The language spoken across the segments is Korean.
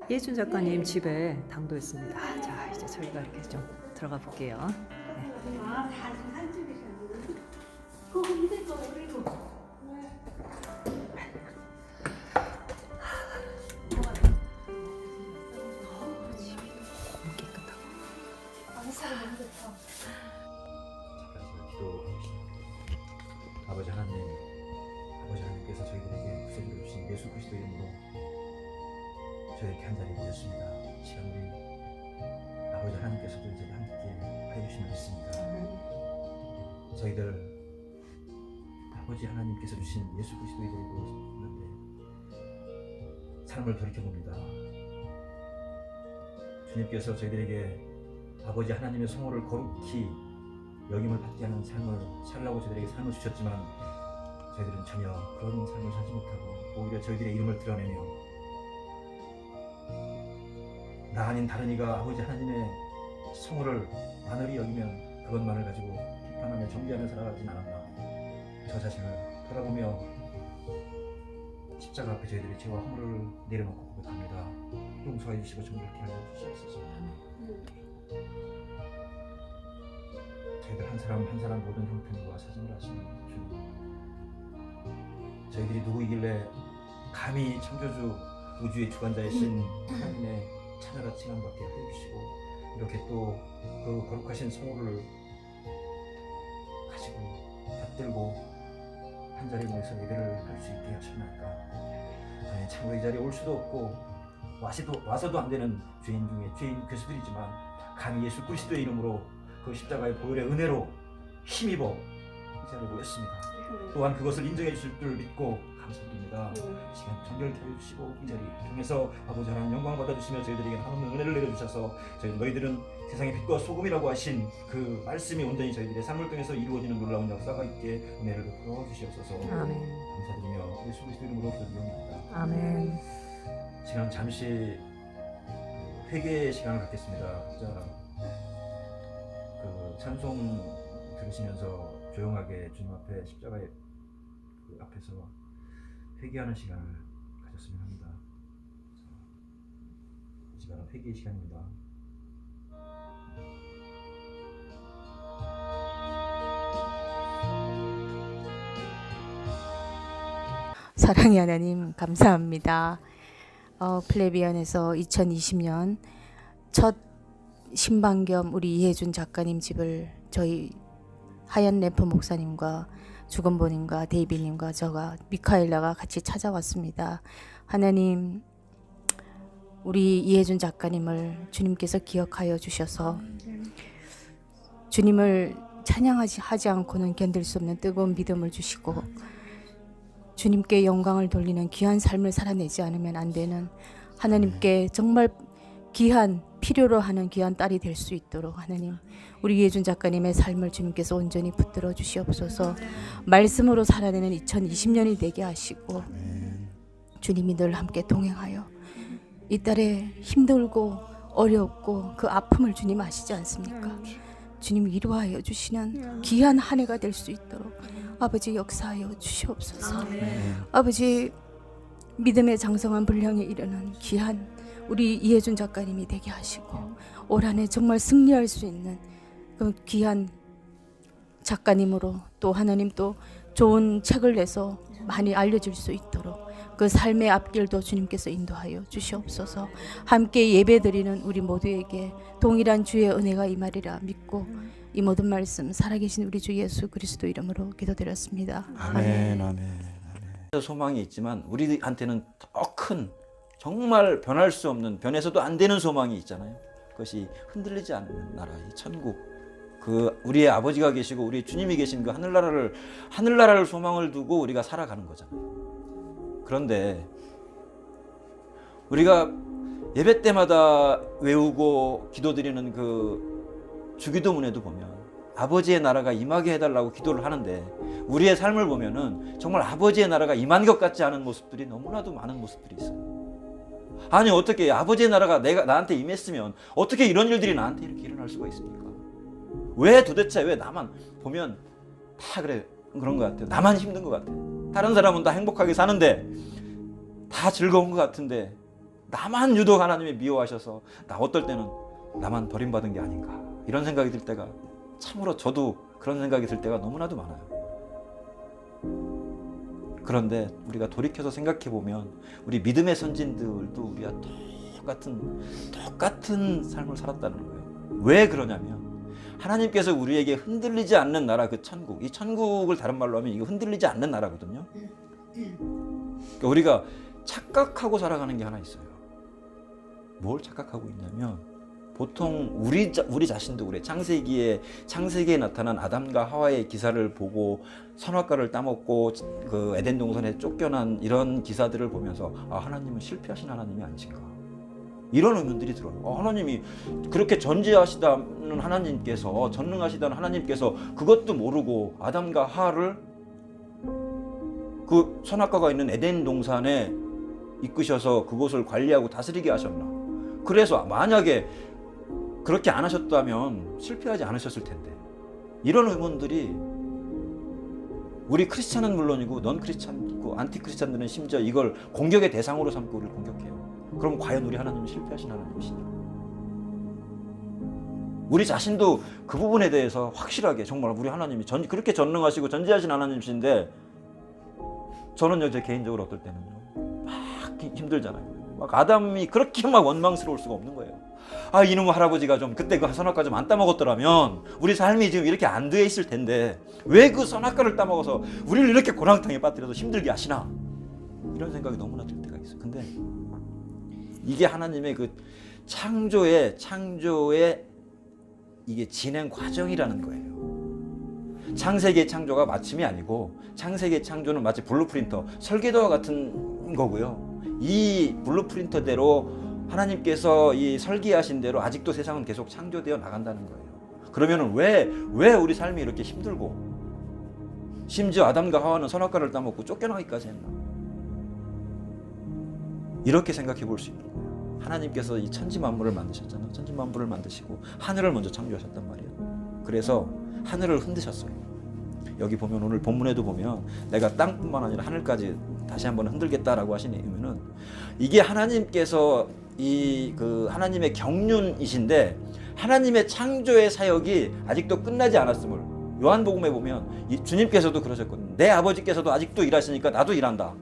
이혜준 작가님 집에 당도했습니다. 자, 이제 저희가 이렇게 좀 들어가 볼게요. 네. 산 찍으셨는데 그거 이제 또 그리고 너무 깨끗하고. 너무 좋다. 잠깐 기도합시다. 아버지 하나님께서 저희들에게 구속을 주신 예수 그리스도의 이름으로 저희에게 한 자리에 모였습니다. 시간 우리 아버지 하나님께서도 이제 함께 해주시면 믿습니다. 저희들 아버지 하나님께서 주신 예수 그리스도의 이름으로 있는데 삶을 돌이켜봅니다. 주님께서 저희들에게 아버지 하나님의 성호를 거룩히 여김을 받게 하는 삶을 살라고 저희들에게 삶을 주셨지만 저희들은 전혀 그런 삶을 살지 못하고 오히려 저희들의 이름을 드러내며 나 아닌 다른 이가 아버지 하나님의 성호를 만월히 여기면 그것만을 가지고 비판하며 정죄하며 살아가진 않았나. 저 자신을 돌아보며 십자가 앞에 저희들이 죄와 허물을 내려놓고 고백합니다. 용서해 주시고 정결케 하여 주시옵소서. 저희들 한 사람 한 사람 모든 형편과 사정을 하시는 주님, 저희들이 누구이길래 감히 창조주 우주의 주관자이신 하나님의 찾아가 칭함받게 해주시고 이렇게 또 그 거룩하신 성호를 가지고 받들고 한 자리에 모여서 예배를 할 수 있게 하셨나이까. 아니, 참으로 이 자리에 올 수도 없고 와서도 안 되는 죄인 중에 죄인 괴수들이지만 감히 예수 그리스도의 이름으로 그 십자가의 보혈의 은혜로 힘입어 이 자리에 모였습니다. 또한 그것을 인정해 주실 줄 믿고 감사드립니다. 시간 정결케 해주시고 이 자리 통해서 아버지 하나님 영광 받아주시며 저희들에게 하나님의 은혜를 내려주셔서 너희들은 세상의 빛과 소금이라고 하신 그 말씀이 온전히 저희들의 삶을 통해서 이루어지는 놀라운 역사가 있게 은혜를 베풀어 주시옵소서. 아멘. 감사드리며 예수 그리스도 이름으로 기도드립니다. 아멘. 지금 잠시 회개의 시간을 갖겠습니다. 자, 그 찬송 들으시면서 조용하게 주님 앞에 십자가의 그 앞에서 회개하는 시간을 가졌으면 합니다. 이 시간은 회개의 시간입니다. 사랑의 하나님 감사합니다. 플레비안에서 2020년 첫 신방 겸 우리 이혜준 작가님 집을 저희 하얀 래퍼 목사님과 주건보님과 데이비님과 저가 미카엘라가 같이 찾아왔습니다. 하나님, 우리 이혜준 작가님을 주님께서 기억하여 주셔서 주님을 찬양하지 않고는 견딜 수 없는 뜨거운 믿음을 주시고 주님께 영광을 돌리는 귀한 삶을 살아내지 않으면 안 되는 하나님께 정말 귀한 필요로 하는 귀한 딸이 될 수 있도록 하나님, 우리 이혜준 작가님의 삶을 주님께서 온전히 붙들어 주시옵소서. 말씀으로 살아내는 2020년이 되게 하시고 주님이 늘 함께 동행하여 이 딸의 힘들고 어렵고 그 아픔을 주님 아시지 않습니까? 주님 위로하여 주시는 귀한 한 해가 될 수 있도록 아버지 역사하여 주시옵소서. 아버지 믿음의 장성한 분량에 이르는 귀한 우리 이혜준 작가님이 되게 하시고 올 한 해 정말 승리할 수 있는 그 귀한 작가님으로 또 하나님 또 좋은 책을 내서 많이 알려질 수 있도록 그 삶의 앞길도 주님께서 인도하여 주시옵소서. 함께 예배드리는 우리 모두에게 동일한 주의 은혜가 임하리라 믿고 이 모든 말씀 살아계신 우리 주 예수 그리스도 이름으로 기도드렸습니다. 아멘, 아멘. 소망이 있지만 우리한테는 더 큰 정말 변할 수 없는 변해서도 안 되는 소망이 있잖아요. 그것이 흔들리지 않는 나라, 이 천국. 그 우리의 아버지가 계시고 우리 주님이 계신 그 하늘나라를 소망을 두고 우리가 살아가는 거잖아요. 그런데 우리가 예배 때마다 외우고 기도드리는 그 주기도문에도 보면 아버지의 나라가 임하게 해달라고 기도를 하는데 우리의 삶을 보면은 정말 아버지의 나라가 임한 것 같지 않은 모습들이 너무나도 많은 모습들이 있어요. 아니 어떻게 아버지의 나라가 나한테 임했으면 어떻게 이런 일들이 나한테 이렇게 일어날 수가 있습니까? 왜 도대체 왜 나만 보면 다 그런 것 같아요. 나만 힘든 것 같아요. 다른 사람은 다 행복하게 사는데 다 즐거운 것 같은데 나만 유독 하나님이 미워하셔서 나 어떨 때는 나만 버림받은 게 아닌가 이런 생각이 들 때가 참으로 저도 그런 생각이 들 때가 너무나도 많아요. 그런데 우리가 돌이켜서 생각해 보면 우리 믿음의 선진들도 우리가 똑같은 삶을 살았다는 거예요. 왜 그러냐면 하나님께서 우리에게 흔들리지 않는 나라 그 천국, 이 천국을 다른 말로 하면 이거 흔들리지 않는 나라거든요. 그러니까 우리가 착각하고 살아가는 게 하나 있어요. 뭘 착각하고 있냐면 보통 우리 자신도 그래. 창세기에 나타난 아담과 하와의 기사를 보고 선악과를 따먹고 그 에덴 동산에 쫓겨난 이런 기사들을 보면서 아, 하나님은 실패하신 하나님이 아니신가? 이런 의문들이 들어요. 하나님이 그렇게 전능하시다는 하나님께서 그것도 모르고 아담과 하와를 그 선악과가 있는 에덴 동산에 이끄셔서 그곳을 관리하고 다스리게 하셨나? 그래서 만약에 그렇게 안 하셨다면 실패하지 않으셨을 텐데 이런 의문들이 우리 크리스찬은 물론이고 넌 크리스찬이고 안티 크리스찬들은 심지어 이걸 공격의 대상으로 삼고 우리를 공격해요. 그럼 과연 우리 하나님은 실패하신 하나님이시냐? 우리 자신도 그 부분에 대해서 확실하게 정말 우리 하나님이 그렇게 전능하시고 전지하신 하나님이신데 저는 제 개인적으로 어떨 때는요 막 힘들잖아요. 막 아담이 그렇게 막 원망스러울 수가 없는 거예요. 아, 이놈의 할아버지가 좀 그때 그 선악과 좀 안 따먹었더라면 우리 삶이 지금 이렇게 안 돼 있을 텐데 왜 그 선악과를 따먹어서 우리를 이렇게 고랑탕에 빠뜨려서 힘들게 하시나? 이런 생각이 너무나 들 때가 있어요. 근데 이게 하나님의 그 창조의 이게 진행 과정이라는 거예요. 창세기의 창조가 마침이 아니고 창세기의 창조는 마치 블루프린터, 설계도와 같은 거고요. 이 블루프린터대로 하나님께서 이 설계하신 대로 아직도 세상은 계속 창조되어 나간다는 거예요. 그러면 왜 우리 삶이 이렇게 힘들고 심지어 아담과 하와는 선악과를 따먹고 쫓겨나기까지 했나? 이렇게 생각해 볼 수 있는 거예요. 하나님께서 이 천지 만물을 만드셨잖아요. 천지 만물을 만드시고 하늘을 먼저 창조하셨단 말이에요. 그래서 하늘을 흔드셨어요. 여기 보면 오늘 본문에도 보면 내가 땅뿐만 아니라 하늘까지 다시 한번 흔들겠다라고 하신 이유는 이게 하나님께서 하나님의 경륜이신데 하나님의 창조의 사역이 아직도 끝나지 않았음을 요한복음에 보면 주님께서도 그러셨거든요. 내 아버지께서도 아직도 일하시니까 나도 일한다.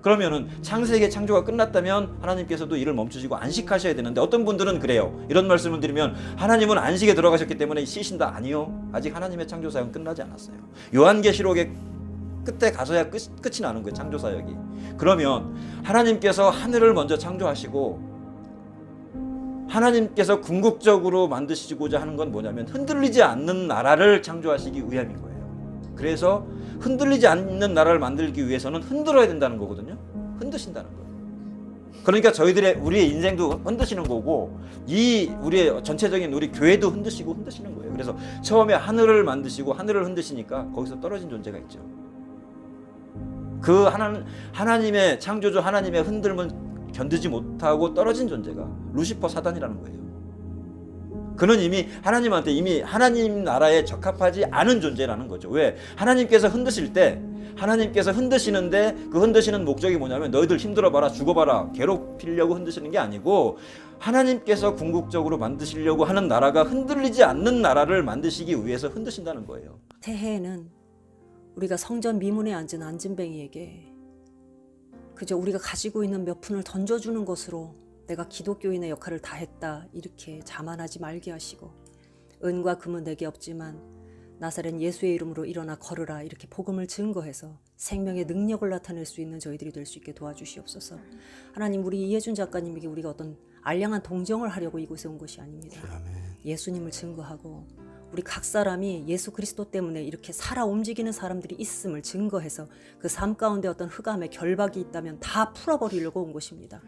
그러면은 창세기의 창조가 끝났다면 하나님께서도 일을 멈추시고 안식하셔야 되는데 어떤 분들은 그래요. 이런 말씀을 드리면 하나님은 안식에 들어가셨기 때문에 쉬신다. 아니요. 아직 하나님의 창조 사역은 끝나지 않았어요. 요한계시록의 끝에 가서야 끝이 나는 거예요. 창조 사역이. 그러면 하나님께서 하늘을 먼저 창조하시고 하나님께서 궁극적으로 만드시고자 하는 건 뭐냐면 흔들리지 않는 나라를 창조하시기 위함인 거예요. 그래서 흔들리지 않는 나라를 만들기 위해서는 흔들어야 된다는 거거든요. 흔드신다는 거예요. 그러니까 우리의 인생도 흔드시는 거고 우리의 전체적인 우리 교회도 흔드시는 거예요. 그래서 처음에 하늘을 만드시고 하늘을 흔드시니까 거기서 떨어진 존재가 있죠. 그 하나님의 창조주 하나님의 흔들면 견디지 못하고 떨어진 존재가 루시퍼 사단이라는 거예요. 그는 이미 하나님한테 하나님 나라에 적합하지 않은 존재라는 거죠. 왜? 하나님께서 흔드시는데 그 흔드시는 목적이 뭐냐면 너희들 힘들어봐라, 죽어봐라, 괴롭히려고 흔드시는 게 아니고 하나님께서 궁극적으로 만드시려고 하는 나라가 흔들리지 않는 나라를 만드시기 위해서 흔드신다는 거예요. 새해에는 우리가 성전 미문에 앉은 안진뱅이에게 그저 우리가 가지고 있는 몇 푼을 던져주는 것으로 내가 기독교인의 역할을 다했다 이렇게 자만하지 말게 하시고 은과 금은 내게 없지만 나사렛 예수의 이름으로 일어나 걸으라 이렇게 복음을 증거해서 생명의 능력을 나타낼 수 있는 저희들이 될 수 있게 도와주시옵소서. 하나님, 우리 이혜준 작가님에게 우리가 어떤 알량한 동정을 하려고 이곳에 온 것이 아닙니다. 예수님을 증거하고 우리 각 사람이 예수 그리스도 때문에 이렇게 살아 움직이는 사람들이 있음을 증거해서 그 삶 가운데 어떤 흑암의 결박이 있다면 다 풀어버리려고 온 것입니다.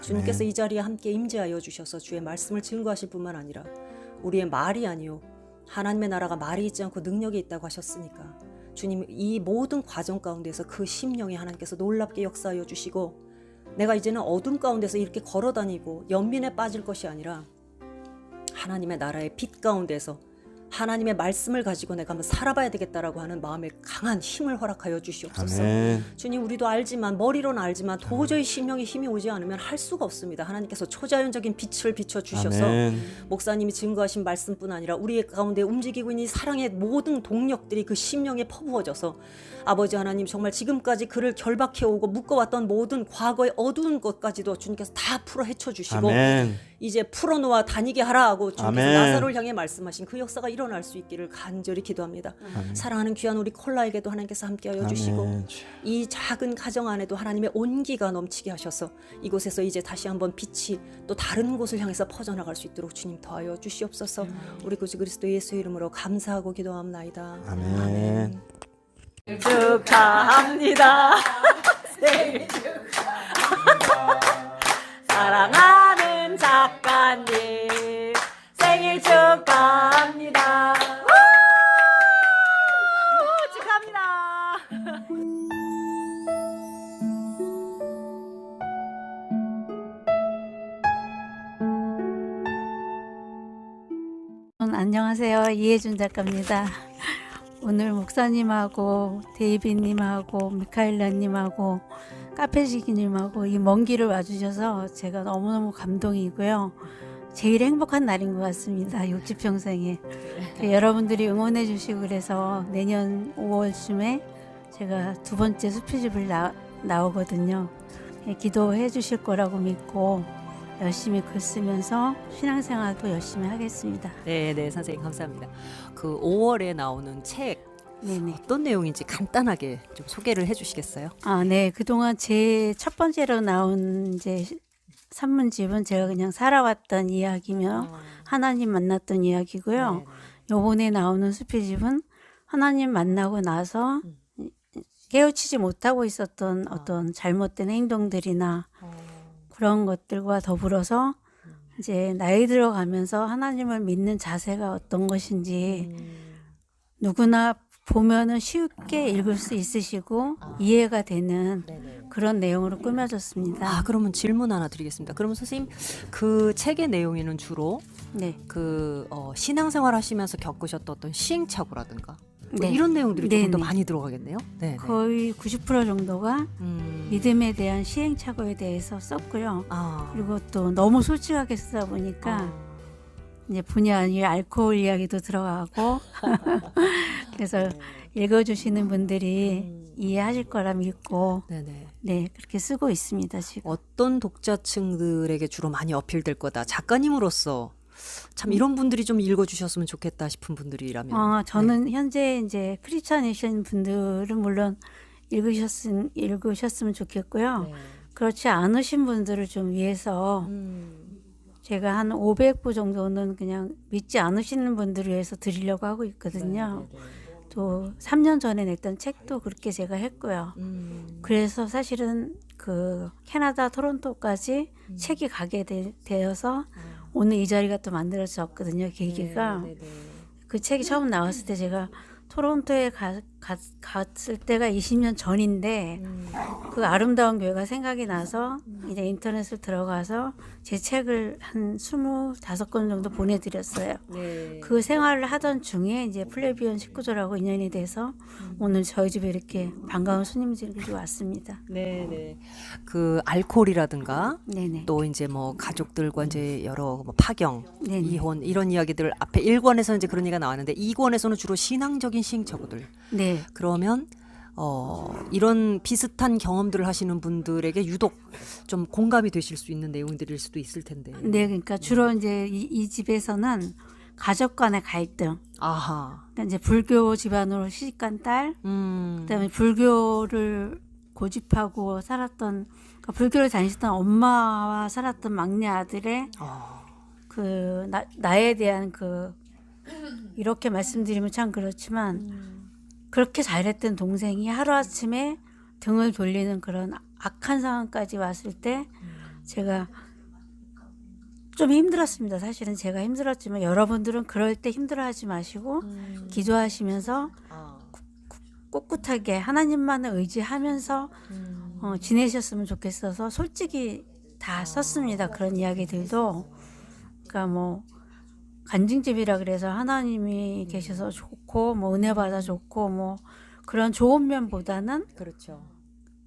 주님께서 이 자리에 함께 임재하여 주셔서 주의 말씀을 증거하실 뿐만 아니라 우리의 말이 아니요 하나님의 나라가 말이 있지 않고 능력이 있다고 하셨으니까 주님 이 모든 과정 가운데서 그 심령에 하나님께서 놀랍게 역사하여 주시고 내가 이제는 어둠 가운데서 이렇게 걸어다니고 연민에 빠질 것이 아니라 하나님의 나라의 빛 가운데서 하나님의 말씀을 가지고 내가 한번 살아봐야 되겠다라고 하는 마음에 강한 힘을 허락하여 주시옵소서. 아멘. 주님, 우리도 알지만, 머리로는 알지만 도저히 심령에 힘이 오지 않으면 할 수가 없습니다. 하나님께서 초자연적인 빛을 비춰 주셔서 아멘. 목사님이 증거하신 말씀뿐 아니라 우리 가운데 움직이고 있는 이 사랑의 모든 동력들이 그 심령에 퍼부어져서 아버지 하나님, 정말 지금까지 그를 결박해오고 묶어왔던 모든 과거의 어두운 것까지도 주님께서 다 풀어 헤쳐주시고 아멘. 이제 풀어놓아 다니게 하라 하고 주님께서 아멘. 나사로를 향해 말씀하신 그 역사가 일어날 수 있기를 간절히 기도합니다. 사랑하는 귀한 우리 콜라에게도 하나님께서 함께하여 주시고 아멘. 이 작은 가정 안에도 하나님의 온기가 넘치게 하셔서 이곳에서 이제 다시 한번 빛이 또 다른 곳을 향해서 퍼져나갈 수 있도록 주님 더하여 주시옵소서. 우리 구주 그리스도 예수 이름으로 감사하고 기도합나이다. 아멘. 축하합니다. 생일 축하합니다. 사랑하는 작가님 생일 축하합니다. 축하합니다. 안녕하세요. 이혜준 작가입니다. 오늘 목사님하고 데이비님하고 미카엘라님하고 카페지기님하고 이 먼 길을 와주셔서 제가 너무너무 감동이고요. 제일 행복한 날인 것 같습니다. 60평생에. 여러분들이 응원해 주시고 그래서 내년 5월쯤에 제가 2번째 수표집을 나오거든요. 기도해 주실 거라고 믿고 열심히 글 쓰면서 신앙생활도 열심히 하겠습니다. 네, 선생님 감사합니다. 그 5월에 나오는 책 네네. 어떤 내용인지 간단하게 좀 소개를 해주시겠어요? 네. 그동안 제 첫 번째로 나온 이제 산문집은 제가 그냥 살아왔던 이야기며 하나님 만났던 이야기고요. 요번에 나오는 수필집은 하나님 만나고 나서 깨우치지 못하고 있었던 어떤 잘못된 행동들이나 그런 것들과 더불어서 이제 나이 들어가면서 하나님을 믿는 자세가 어떤 것인지 누구나 보면은 쉽게 읽을 수 있으시고 이해가 되는 그런 내용으로 꾸며졌습니다. 그러면 질문 하나 드리겠습니다. 그러면 선생님 그 책의 내용에는 주로 네. 그 신앙생활 하시면서 겪으셨던 어떤 시행착오라든가 뭐 네. 이런 내용들이 조금 더 네네. 많이 들어가겠네요. 네. 거의 90% 정도가 믿음에 대한 시행착오에 대해서 썼고요. 그리고 또 너무 솔직하게 쓰다 보니까 이제 본의 아니게 알코올 이야기도 들어가고 그래서 읽어주시는 분들이 이해하실 거라 믿고 네네. 네 그렇게 쓰고 있습니다 지금. 어떤 독자층들에게 주로 많이 어필될 거다. 작가님으로서 참 이런 분들이 좀 읽어주셨으면 좋겠다 싶은 분들이라면. 저는 현재 이제 크리스찬이신 분들은 물론 읽으셨으면 좋겠고요. 네. 그렇지 않으신 분들을 좀 위해서 제가 한 500부 정도는 그냥 믿지 않으시는 분들을 위해서 드리려고 하고 있거든요. 또 3년 전에 냈던 책도 그렇게 제가 했고요. 그래서 사실은 그 캐나다 토론토까지 책이 가게 되어서 오늘 이 자리가 또 만들어졌거든요. 계기가. 그 책이 처음 나왔을 때 제가 토론토에 갔을 때가 20년 전인데 그 아름다운 교회가 생각이 나서 이제 인터넷을 들어가서 제 책을 한 25권 정도 보내드렸어요. 그 생활을 하던 중에 이제 플레비언 19조라고 인연이 돼서 오늘 저희 집에 이렇게 반가운 손님들이 왔습니다. 네네. 그 알코올이라든가 네네. 또 이제 뭐 가족들과 이제 여러 뭐 파경, 네네. 이혼 이런 이야기들 앞에 1권에서는 이제 그런 얘기가 나왔는데 2권에서는 주로 신앙적인 시행착오들. 네. 그러면 이런 비슷한 경험들을 하시는 분들에게 유독 좀 공감이 되실 수 있는 내용들일 수도 있을 텐데. 네, 그러니까 주로 이제 이 집에서는 가족 간의 갈등. 아하. 그러니까 이제 불교 집안으로 시집간 딸, 그다음에 불교를 고집하고 살았던, 그러니까 불교를 다니셨던 엄마와 살았던 막내 아들의 그 나에 대한 그 이렇게 말씀드리면 참 그렇지만 그렇게 잘했던 동생이 하루아침에 등을 돌리는 그런 악한 상황까지 왔을 때 제가 좀 힘들었습니다. 사실은 제가 힘들었지만 여러분들은 그럴 때 힘들어하지 마시고 기도하시면서 꿋꿋하게 하나님만을 의지하면서 지내셨으면 좋겠어서 솔직히 다 썼습니다. 그런 이야기들도. 그러니까 뭐 간증집이라 그래서 하나님이 계셔서 좋고 뭐 은혜 받아 좋고 뭐 그런 좋은 면보다는 그렇죠.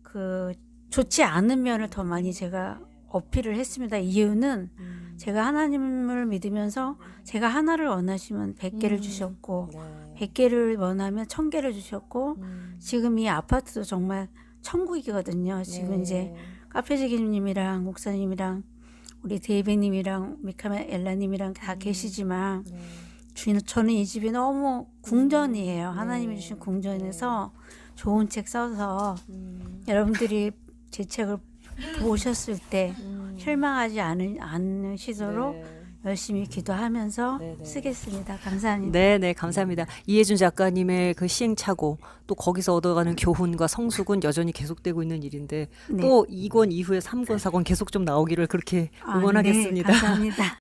그 좋지 않은 면을 더 많이 제가 어필을 했습니다. 이유는 제가 하나님을 믿으면서 제가 하나를 원하시면 100개를 주셨고 네. 100개를 원하면 1000개를 주셨고 지금 이 아파트도 정말 천국이거든요. 지금 네. 이제 카페지기님이랑 목사님이랑 우리 데이비님이랑 미카엘 엘라님이랑 다 계시지만 네. 저는 이 집이 너무 궁전이에요. 하나님이 네. 주신 궁전에서 좋은 책 써서 음. 여러분들이 제 책을 보셨을 때 실망하지 않으시도록 네. 열심히 기도하면서 네, 네. 쓰겠습니다. 감사합니다. 네, 감사합니다. 이혜준 작가님의 그 시행착오, 또 거기서 얻어가는 교훈과 성숙은 여전히 계속되고 있는 일인데 네. 또 2권 이후에 3권, 4권 계속 좀 나오기를 그렇게 아, 응원하겠습니다. 네, 감사합니다.